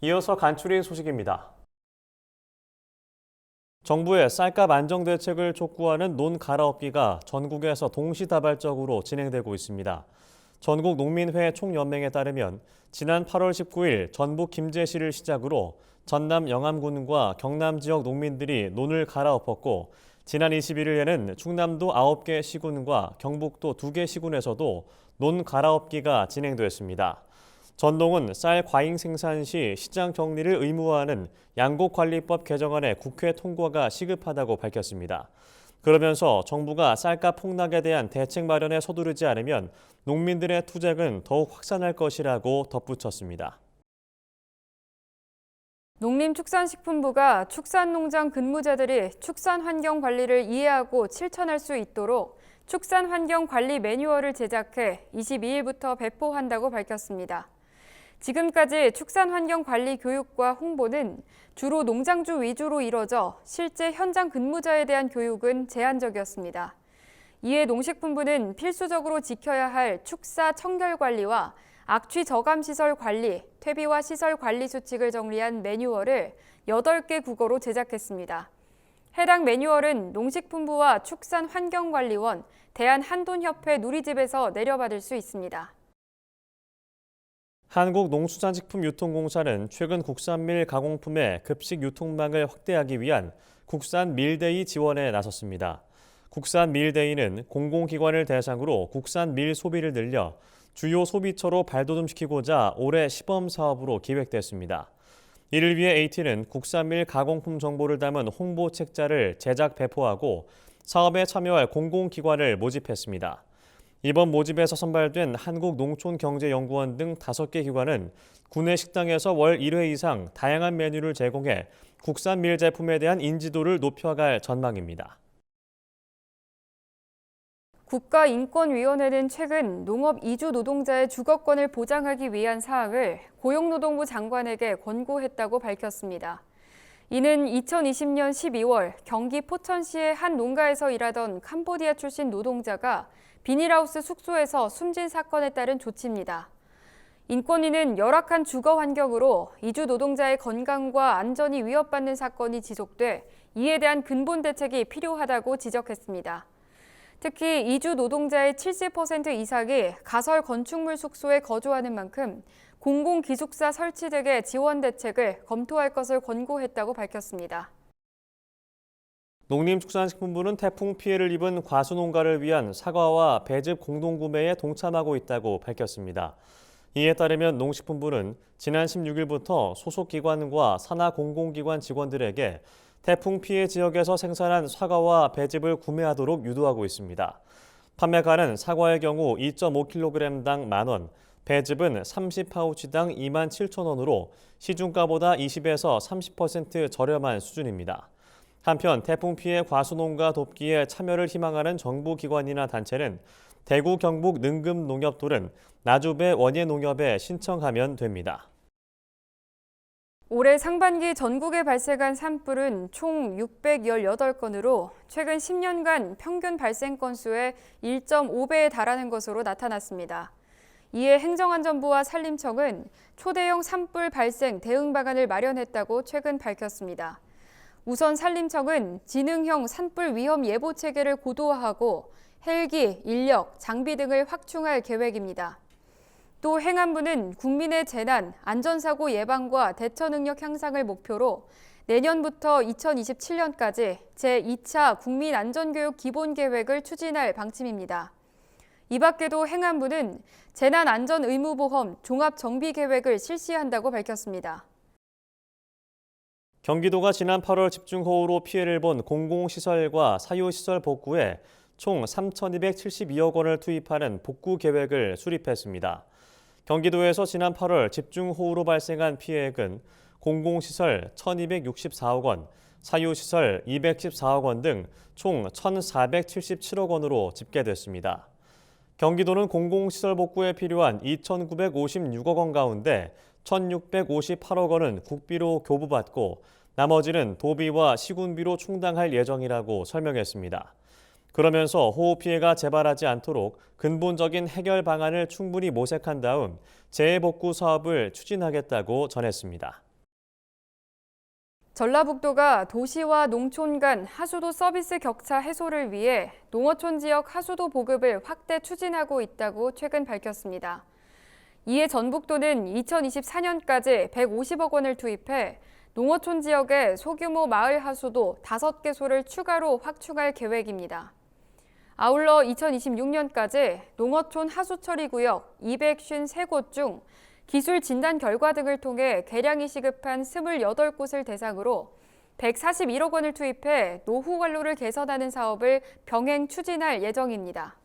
이어서 간추린 소식입니다. 정부의 쌀값 안정 대책을 촉구하는 논 갈아엎기가 전국에서 동시다발적으로 진행되고 있습니다. 전국 농민회 총연맹에 따르면 지난 8월 19일 전북 김제시를 시작으로 전남 영암군과 경남 지역 농민들이 논을 갈아엎었고 지난 21일에는 충남도 9개 시군과 경북도 2개 시군에서도 논 갈아엎기가 진행됐습니다. 전농은 쌀 과잉 생산 시 시장 격리를 의무화하는 양곡관리법 개정안의 국회 통과가 시급하다고 밝혔습니다. 그러면서 정부가 쌀값 폭락에 대한 대책 마련에 서두르지 않으면 농민들의 투쟁은 더욱 확산할 것이라고 덧붙였습니다. 농림축산식품부가 축산농장 근무자들이 축산환경 관리를 이해하고 실천할 수 있도록 축산환경관리 매뉴얼을 제작해 22일부터 배포한다고 밝혔습니다. 지금까지 축산환경관리 교육과 홍보는 주로 농장주 위주로 이뤄져 실제 현장 근무자에 대한 교육은 제한적이었습니다. 이에 농식품부는 필수적으로 지켜야 할 축사 청결 관리와 악취 저감 시설 관리, 퇴비와 시설 관리 수칙을 정리한 매뉴얼을 8개 국어로 제작했습니다. 해당 매뉴얼은 농식품부와 축산환경관리원, 대한한돈협회 누리집에서 내려받을 수 있습니다. 한국농수산식품유통공사는 최근 국산밀 가공품의 급식 유통망을 확대하기 위한 국산 밀데이 지원에 나섰습니다. 국산 밀데이는 공공기관을 대상으로 국산 밀 소비를 늘려 주요 소비처로 발돋움시키고자 올해 시범 사업으로 기획됐습니다. 이를 위해 AT는 국산밀 가공품 정보를 담은 홍보 책자를 제작 배포하고 사업에 참여할 공공기관을 모집했습니다. 이번 모집에서 선발된 한국농촌경제연구원 등 5개 기관은 구내 식당에서 월 1회 이상 다양한 메뉴를 제공해 국산 밀 제품에 대한 인지도를 높여갈 전망입니다. 국가인권위원회는 최근 농업 이주 노동자의 주거권을 보장하기 위한 사항을 고용노동부 장관에게 권고했다고 밝혔습니다. 이는 2020년 12월 경기 포천시의 한 농가에서 일하던 캄보디아 출신 노동자가 비닐하우스 숙소에서 숨진 사건에 따른 조치입니다. 인권위는 열악한 주거 환경으로 이주 노동자의 건강과 안전이 위협받는 사건이 지속돼 이에 대한 근본 대책이 필요하다고 지적했습니다. 특히 이주 노동자의 70% 이상이 가설 건축물 숙소에 거주하는 만큼 공공기숙사 설치 등의 지원 대책을 검토할 것을 권고했다고 밝혔습니다. 농림축산식품부는 태풍 피해를 입은 과수농가를 위한 사과와 배즙 공동구매에 동참하고 있다고 밝혔습니다. 이에 따르면 농식품부는 지난 16일부터 소속 기관과 산하 공공기관 직원들에게 태풍 피해 지역에서 생산한 사과와 배즙을 구매하도록 유도하고 있습니다. 판매가는 사과의 경우 2.5kg당 10,000원, 배즙은 30파우치당 27,000원으로 시중가보다 20에서 30% 저렴한 수준입니다. 한편 태풍 피해 과수농가 돕기에 참여를 희망하는 정부기관이나 단체는 대구 경북 능금농협돌은 나주배 원예농협에 신청하면 됩니다. 올해 상반기 전국에 발생한 산불은 총 618건으로 최근 10년간 평균 발생 건수의 1.5배에 달하는 것으로 나타났습니다. 이에 행정안전부와 산림청은 초대형 산불 발생 대응 방안을 마련했다고 최근 밝혔습니다. 우선 산림청은 지능형 산불 위험 예보 체계를 고도화하고 헬기, 인력, 장비 등을 확충할 계획입니다. 또 행안부는 국민의 재난, 안전사고 예방과 대처 능력 향상을 목표로 내년부터 2027년까지 제2차 국민안전교육 기본계획을 추진할 방침입니다. 이 밖에도 행안부는 재난안전의무보험 종합정비계획을 실시한다고 밝혔습니다. 경기도가 지난 8월 집중호우로 피해를 본 공공시설과 사유시설 복구에 총 3,272억 원을 투입하는 복구 계획을 수립했습니다. 경기도에서 지난 8월 집중호우로 발생한 피해액은 공공시설 1,264억 원, 사유시설 214억 원 등 총 1,477억 원으로 집계됐습니다. 경기도는 공공시설 복구에 필요한 2,956억 원 가운데 1,658억 원은 국비로 교부받고 나머지는 도비와 시군비로 충당할 예정이라고 설명했습니다. 그러면서 호우 피해가 재발하지 않도록 근본적인 해결 방안을 충분히 모색한 다음 재해복구 사업을 추진하겠다고 전했습니다. 전라북도가 도시와 농촌 간 하수도 서비스 격차 해소를 위해 농어촌 지역 하수도 보급을 확대 추진하고 있다고 최근 밝혔습니다. 이에 전북도는 2024년까지 150억 원을 투입해 농어촌 지역의 소규모 마을 하수도 5개소를 추가로 확충할 계획입니다. 아울러 2026년까지 농어촌 하수처리 구역 253곳 중 기술 진단 결과 등을 통해 계량이 시급한 28곳을 대상으로 141억 원을 투입해 노후 관로를 개선하는 사업을 병행 추진할 예정입니다.